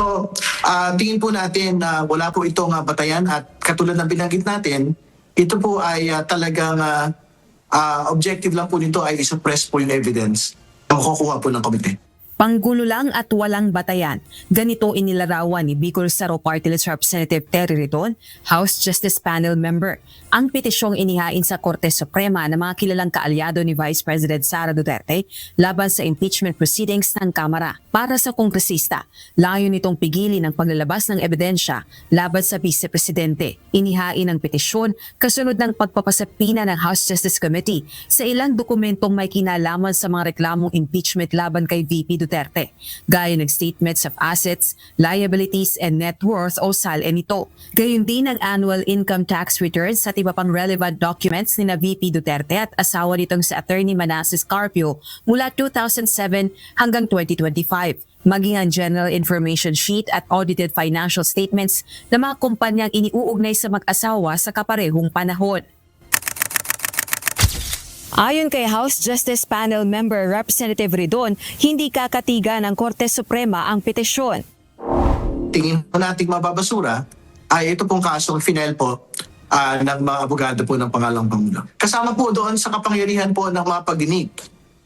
So, tingin po natin na wala po itong batayan at katulad ng binanggit natin, ito po ay talagang objective lang po nito ay isuppress po yung evidence na makukuha po ng komite. Panggulo lang at walang batayan. Ganito inilarawan ni Bicol Saro Party List Representative Terry Ridon, House Justice Panel member, ang petisyong inihain sa Korte Suprema ng mga kilalang kaalyado ni Vice President Sara Duterte laban sa impeachment proceedings ng Kamara. Para sa kongresista, layon nitong pigilin ang paglalabas ng ebidensya laban sa Vice Presidente. Inihain ang petisyon kasunod ng pagpapasapina ng House Justice Committee sa ilang dokumentong may kinalaman sa mga reklamong impeachment laban kay VP Duterte, gaya ng Statements of Assets, Liabilities, and Net Worth o SALN nito. Gayon din ang annual income tax returns at iba pang relevant documents ni na VP Duterte at asawa nitong si Attorney Manasseh Carpio mula 2007 hanggang 2025. Maging ang General Information Sheet at Audited Financial Statements ng mga kumpanyang iniuugnay sa mag-asawa sa kaparehong panahon. Ayon kay House Justice Panel member Representative Ridon, hindi kakatigan ng Korte Suprema ang petisyon. Tingin po nating mababasura ay ito pong kasong final po ng mga abogado po ng pangalawang Pangulo. Kasama po doon sa kapangyarihan po ng mga pagdinig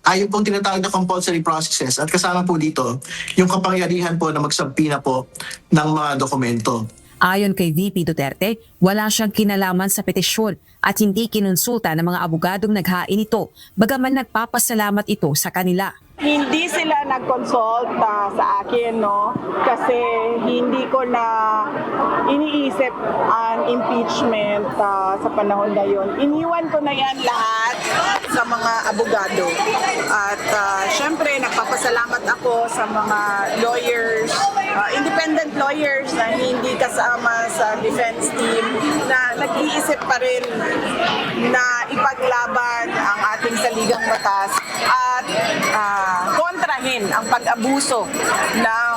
ay yung pong tinatawag na compulsory processes at kasama po dito yung kapangyarihan po na magsampina po ng mga dokumento. Ayon kay VP Duterte, wala siyang kinalaman sa petisyon at hindi kinonsulta ng mga abogadong naghain ito, bagaman nagpapasalamat ito sa kanila. Hindi sila nag-consult sa akin, no? Kasi hindi ko na iniisip ang impeachment sa panahon na yun. Iniwan ko na yan lahat sa mga abogado. At syempre, nagpapasalamat ako sa mga lawyers, independent lawyers na hindi kasama sa defense team na nag-iisip pa rin na ipaglaban ang ating saligang batas at kontrahin ang pag-abuso ng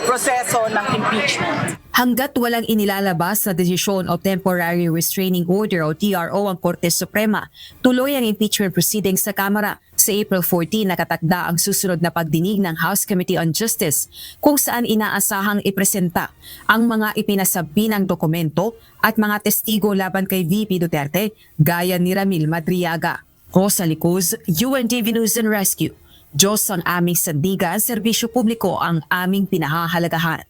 proseso ng impeachment. Hanggat walang inilalabas na desisyon o Temporary Restraining Order o TRO ang Korte Suprema, tuloy ang impeachment proceedings sa Kamara. Sa April 14, nakatakda ang susunod na pagdinig ng House Committee on Justice kung saan inaasahang ipresenta ang mga ipinasabinang dokumento at mga testigo laban kay VP Duterte gaya ni Ramil Madriaga. Rosa Licuz, UNTV News and Rescue. Diyos ang aming sandigan, serbisyo publiko ang aming pinahahalagahan.